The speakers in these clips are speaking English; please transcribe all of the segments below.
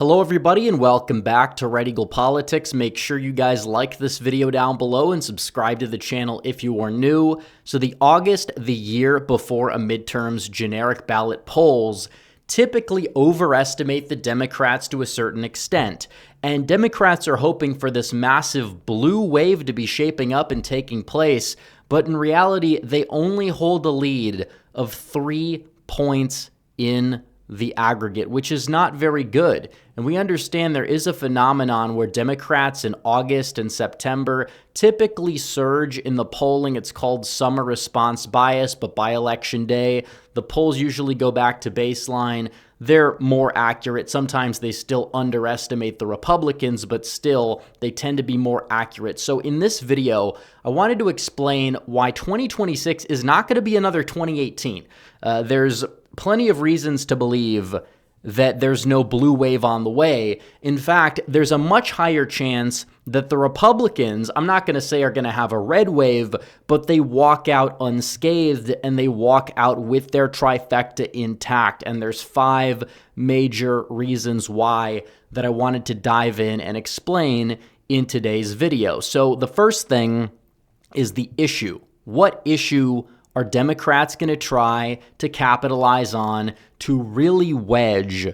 Hello everybody and welcome back to Red Eagle Politics. Make sure you guys like this video down below and subscribe to the channel if you are new. So the August, the year before a midterms generic ballot polls typically overestimate the Democrats to a certain extent. And Democrats are hoping for this massive blue wave to be shaping up and taking place, but in reality, they only hold a lead of 3 points in the aggregate, which is not very good. And we understand there is a phenomenon where Democrats in August and September typically surge in the polling. It's called summer response bias, but by election day, the polls usually go back to baseline. They're more accurate. Sometimes they still underestimate the Republicans, but still they tend to be more accurate. So in this video, I wanted to explain why 2026 is not going to be another 2018. There's plenty of reasons to believe that there's no blue wave on the way. In fact, there's a much higher chance that the Republicans, I'm not going to say are going to have a red wave, but they walk out unscathed and they walk out with their trifecta intact. And there's 5 major reasons why that I wanted to dive in and explain in today's video. So the first thing is the issue. What issue are Democrats going to try to capitalize on to really wedge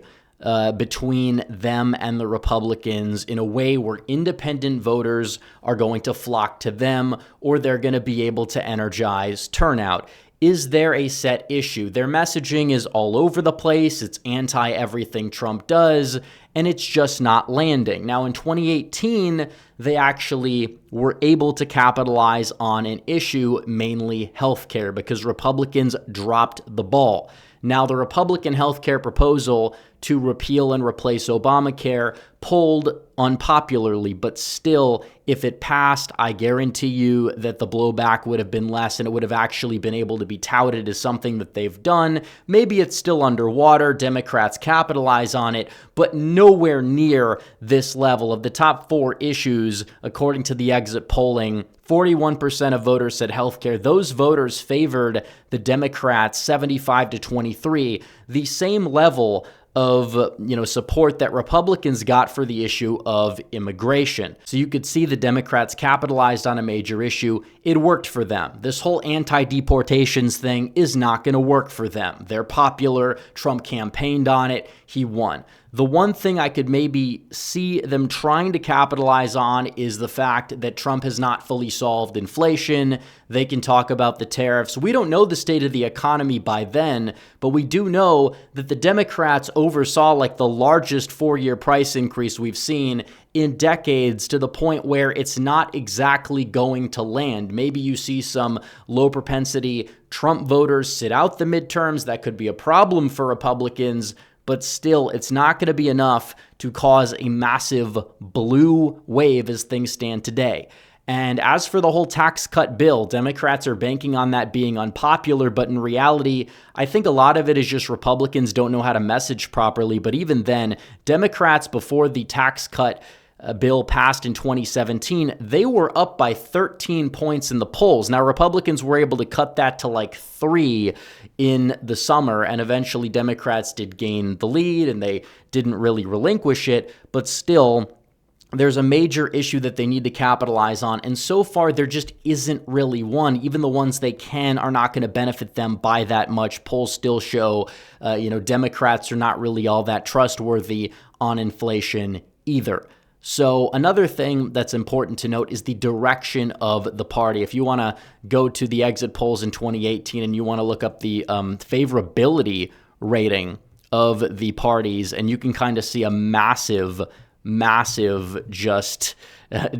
between them and the Republicans in a way where independent voters are going to flock to them or they're going to be able to energize turnout? Is there a set issue? Their messaging is all over the place. It's anti-everything Trump does, and it's just not landing. Now, in 2018, they actually were able to capitalize on an issue, mainly healthcare, because Republicans dropped the ball. Now, the Republican healthcare proposal to repeal and replace Obamacare polled unpopularly, but still, if it passed, I guarantee you that the blowback would have been less and it would have actually been able to be touted as something that they've done. Maybe it's still underwater. Democrats capitalize on it, but nowhere near this level. Of the top 4 issues, according to the exit polling, 41% of voters said healthcare. Those voters favored the Democrats 75 to 23, the same level of support that Republicans got for the issue of immigration. So you could see the Democrats capitalized on a major issue. It worked for them. This whole anti-deportations thing is not going to work for them. They're popular. Trump campaigned on it. He won. The one thing I could maybe see them trying to capitalize on is the fact that Trump has not fully solved inflation. They can talk about the tariffs. We don't know the state of the economy by then, but we do know that the Democrats oversaw like the largest 4-year price increase we've seen in decades, to the point where it's not exactly going to land. Maybe you see some low propensity Trump voters sit out the midterms. That could be a problem for Republicans. But still, it's not going to be enough to cause a massive blue wave as things stand today. And as for the whole tax cut bill, Democrats are banking on that being unpopular, but in reality, I think a lot of it is just Republicans don't know how to message properly. But even then, Democrats, before the tax cut bill passed in 2017, they were up by 13 points in the polls. Now, Republicans were able to cut that to like 3 in the summer, and eventually Democrats did gain the lead and they didn't really relinquish it, but still, there's a major issue that they need to capitalize on, and so far there just isn't really one. Even the ones they can are not going to benefit them by that much. Polls still show, Democrats are not really all that trustworthy on inflation either. So another thing that's important to note is the direction of the party. If you want to go to the exit polls in 2018 and you want to look up the favorability rating of the parties, and you can kind of see a massive just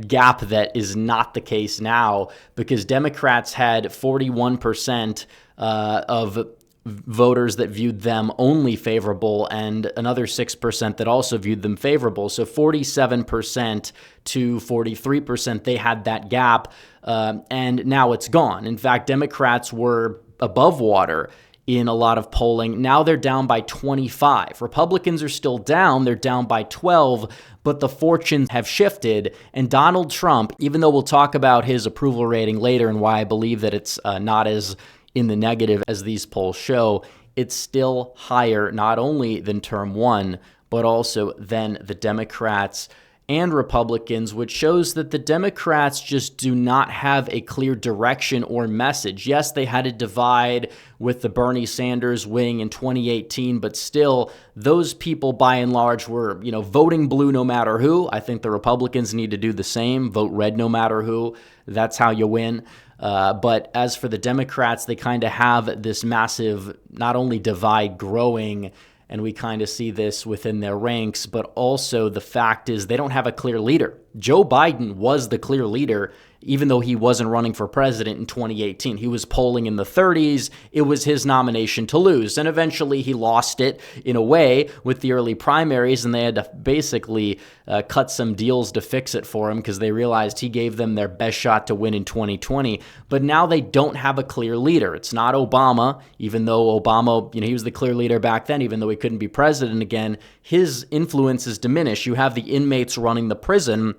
gap that is not the case now, because Democrats had 41% of voters that viewed them only favorable and another 6% that also viewed them favorable. So 47% to 43%, they had that gap, and now it's gone. In fact, Democrats were above water in a lot of polling. Now they're down by 25. Republicans are still down. They're down by 12, but the fortunes have shifted. And Donald Trump, even though we'll talk about his approval rating later and why I believe that it's not as in the negative as these polls show, it's still higher not only than term 1, but also then the Democrats and Republicans, which shows that the Democrats just do not have a clear direction or message. Yes, they had a divide with the Bernie Sanders wing in 2018, but still, those people by and large were, voting blue no matter who. I think the Republicans need to do the same, vote red no matter who. That's how you win. But as for the Democrats, they kind of have this massive, not only divide growing, and we kind of see this within their ranks, but also the fact is they don't have a clear leader. Joe Biden was the clear leader, even though he wasn't running for president in 2018. He was polling in the 30s. It was his nomination to lose. And eventually he lost it in a way with the early primaries, and they had to basically cut some deals to fix it for him because they realized he gave them their best shot to win in 2020. But now they don't have a clear leader. It's not Obama, even though Obama, he was the clear leader back then, even though he couldn't be president again. His influence is diminished. You have the inmates running the prison.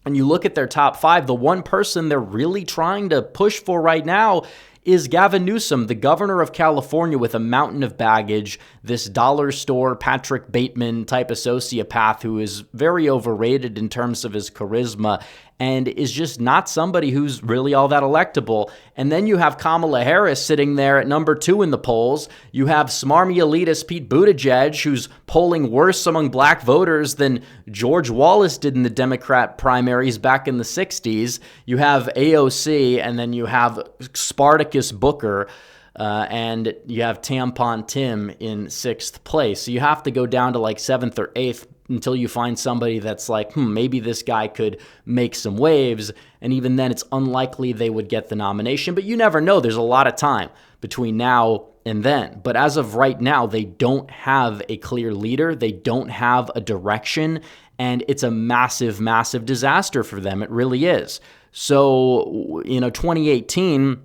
And you look at their top five, the one person they're really trying to push for right now is Gavin Newsom, the governor of California, with a mountain of baggage, this dollar store Patrick Bateman type of sociopath who is very overrated in terms of his charisma and is just not somebody who's really all that electable. And then you have Kamala Harris sitting there at number 2 in the polls. You have smarmy elitist Pete Buttigieg, who's polling worse among black voters than George Wallace did in the Democrat primaries back in the 60s. You have AOC, and then you have Spartacus Booker, and you have Tampon Tim in 6th place. So you have to go down to like 7th or 8th until you find somebody that's like, maybe this guy could make some waves. And even then, it's unlikely they would get the nomination. But you never know. There's a lot of time between now and then. But as of right now, they don't have a clear leader. They don't have a direction. And it's a massive, massive disaster for them. It really is. So, 2018...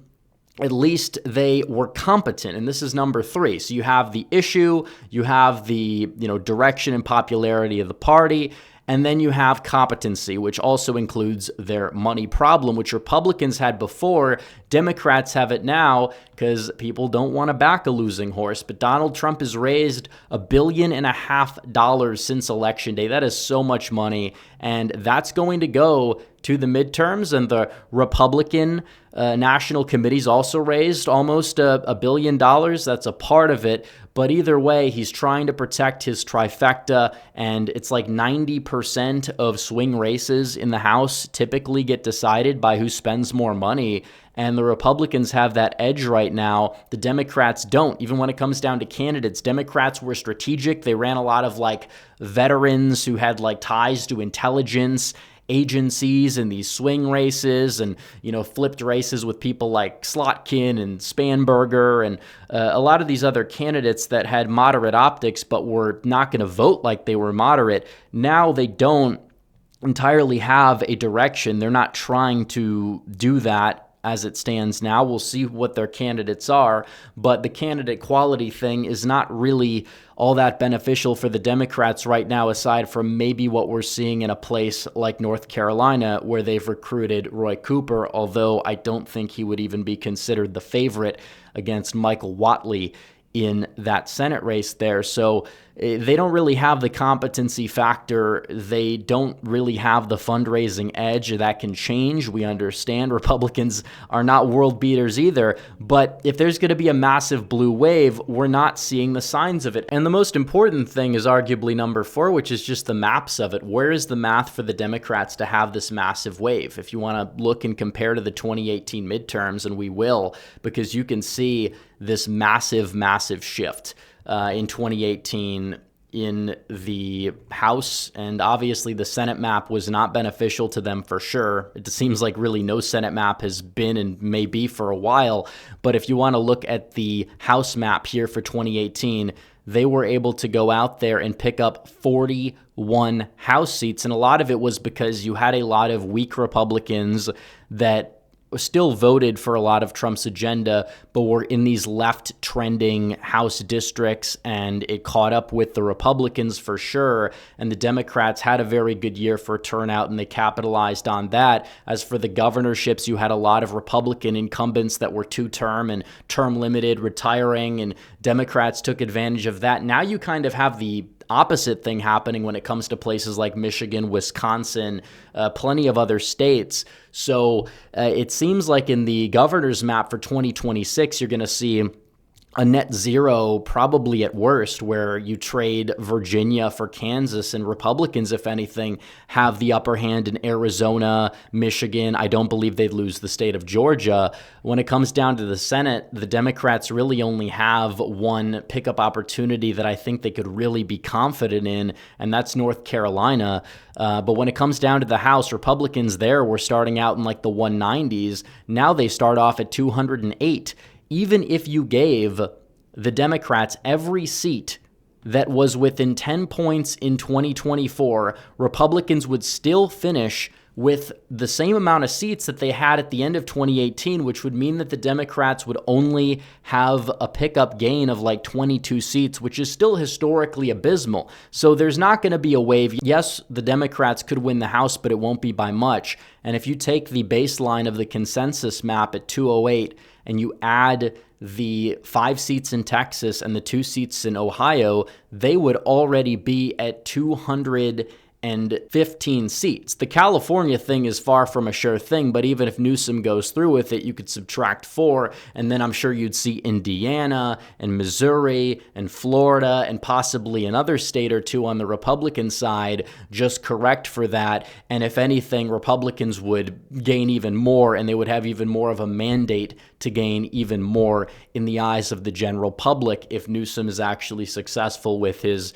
at least they were competent, and this is number 3. So you have the issue, you have the direction and popularity of the party, and then you have competency, which also includes their money problem, which Republicans had before. Democrats have it now because people don't want to back a losing horse. But Donald Trump has raised $1.5 billion since Election Day. That is so much money, and that's going to go to the midterms. And the Republican National Committee's also raised almost $1 billion. That's a part of it. But either way, he's trying to protect his trifecta, and it's like 90% of swing races in the House typically get decided by who spends more money. And the Republicans have that edge right now. The Democrats don't. Even when it comes down to candidates, Democrats were strategic. They ran a lot of veterans who had ties to intelligence agencies in these swing races, and flipped races with people like Slotkin and Spanberger and a lot of these other candidates that had moderate optics but were not going to vote like they were moderate. Now they don't entirely have a direction. They're not trying to do that as it stands now. We'll see what their candidates are, but the candidate quality thing is not really all that beneficial for the Democrats right now, aside from maybe what we're seeing in a place like North Carolina, where they've recruited Roy Cooper, although I don't think he would even be considered the favorite against Michael Whatley in that Senate race there. So they don't really have the competency factor. They don't really have the fundraising edge. That can change. We understand Republicans are not world beaters either. But if there's going to be a massive blue wave, we're not seeing the signs of it. And the most important thing is arguably number 4, which is just the maps of it. Where is the math for the Democrats to have this massive wave? If you want to look and compare to the 2018 midterms, and we will, because you can see this massive, massive shift in 2018 in the House, and obviously the Senate map was not beneficial to them for sure. It seems like really no Senate map has been and may be for a while, but if you want to look at the House map here for 2018, they were able to go out there and pick up 41 House seats, and a lot of it was because you had a lot of weak Republicans that still voted for a lot of Trump's agenda, but were in these left-trending House districts, and it caught up with the Republicans for sure, and the Democrats had a very good year for turnout, and they capitalized on that. As for the governorships, you had a lot of Republican incumbents that were two-term and term-limited, retiring, and Democrats took advantage of that. Now you kind of have the opposite thing happening when it comes to places like Michigan, Wisconsin, plenty of other states. So it seems like in the governor's map for 2026, you're going to see a net zero, probably at worst, where you trade Virginia for Kansas, and Republicans, if anything, have the upper hand in Arizona, Michigan. I don't believe they'd lose the state of Georgia. When it comes down to the Senate, the Democrats really only have one pickup opportunity that I think they could really be confident in, and that's North Carolina. But when it comes down to the House, Republicans there were starting out in like the 190s. Now they start off at 208. Even if you gave the Democrats every seat that was within 10 points in 2024, Republicans would still finish with the same amount of seats that they had at the end of 2018, which would mean that the Democrats would only have a pickup gain of like 22 seats, which is still historically abysmal. So there's not going to be a wave. Yes, the Democrats could win the House, but it won't be by much. And if you take the baseline of the consensus map at 208 and you add the 5 seats in Texas and the 2 seats in Ohio, they would already be at 215 seats. The California thing is far from a sure thing, but even if Newsom goes through with it, you could subtract 4, and then I'm sure you'd see Indiana and Missouri and Florida and possibly another state or two on the Republican side just correct for that. And if anything, Republicans would gain even more, and they would have even more of a mandate to gain even more in the eyes of the general public if Newsom is actually successful with his,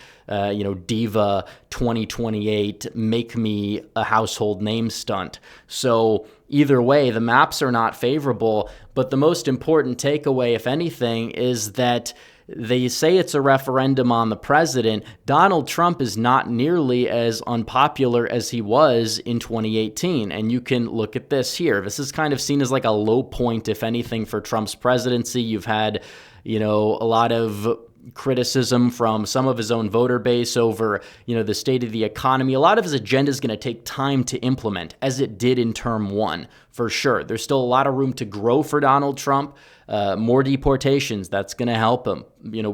diva 2028 make me a household name stunt. So either way, the maps are not favorable, but the most important takeaway, if anything, is that they say it's a referendum on the president. Donald Trump is not nearly as unpopular as he was in 2018. And you can look at this here. This is kind of seen as like a low point, if anything, for Trump's presidency. You've had, a lot of criticism from some of his own voter base over, the state of the economy. A lot of his agenda is going to take time to implement, as it did in term 1, for sure. There's still a lot of room to grow for Donald Trump. More deportations, that's going to help him.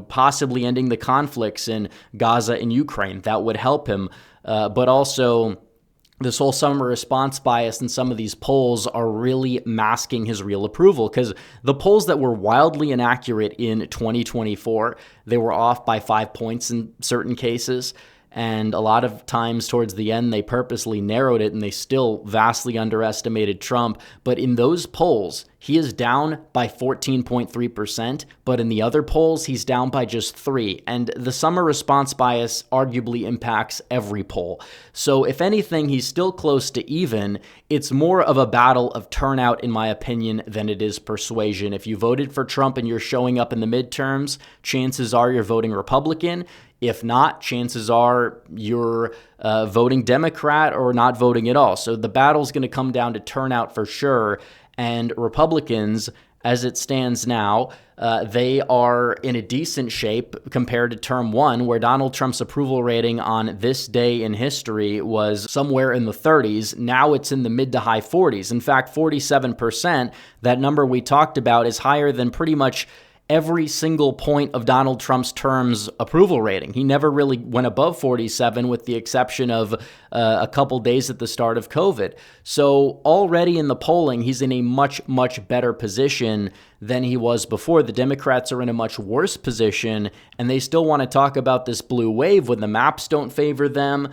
Possibly ending the conflicts in Gaza and Ukraine, that would help him. But also, this whole summer response bias in some of these polls are really masking his real approval, because the polls that were wildly inaccurate in 2024, they were off by 5 points in certain cases. And a lot of times towards the end, they purposely narrowed it and they still vastly underestimated Trump. But in those polls, he is down by 14.3%, but in the other polls, he's down by just 3. And the summer response bias arguably impacts every poll. So if anything, he's still close to even. It's more of a battle of turnout, in my opinion, than it is persuasion. If you voted for Trump and you're showing up in the midterms, chances are you're voting Republican. If not, chances are you're voting Democrat or not voting at all. So the battle's going to come down to turnout for sure. And Republicans, as it stands now, they are in a decent shape compared to term 1, where Donald Trump's approval rating on this day in history was somewhere in the 30s. Now it's in the mid to high 40s. In fact, 47%, that number we talked about, is higher than pretty much every single point of Donald Trump's term's approval rating. He never really went above 47, with the exception of a couple days at the start of COVID. So already in the polling, he's in a much, much better position than he was before. The Democrats are in a much worse position, and they still want to talk about this blue wave when the maps don't favor them.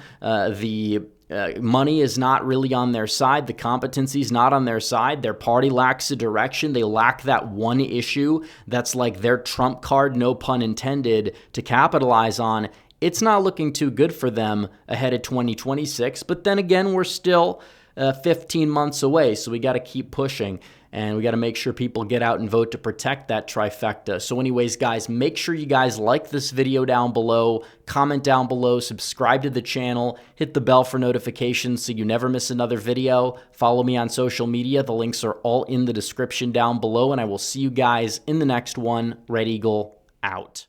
Money is not really on their side. The competency is not on their side. Their party lacks a direction. They lack that one issue that's like their trump card, no pun intended, to capitalize on. It's not looking too good for them ahead of 2026. But then again, we're still 15 months away, so we got to keep pushing. And we got to make sure people get out and vote to protect that trifecta. So anyways, guys, make sure you guys like this video down below, comment down below, subscribe to the channel, hit the bell for notifications so you never miss another video. Follow me on social media. The links are all in the description down below, and I will see you guys in the next one. Red Eagle out.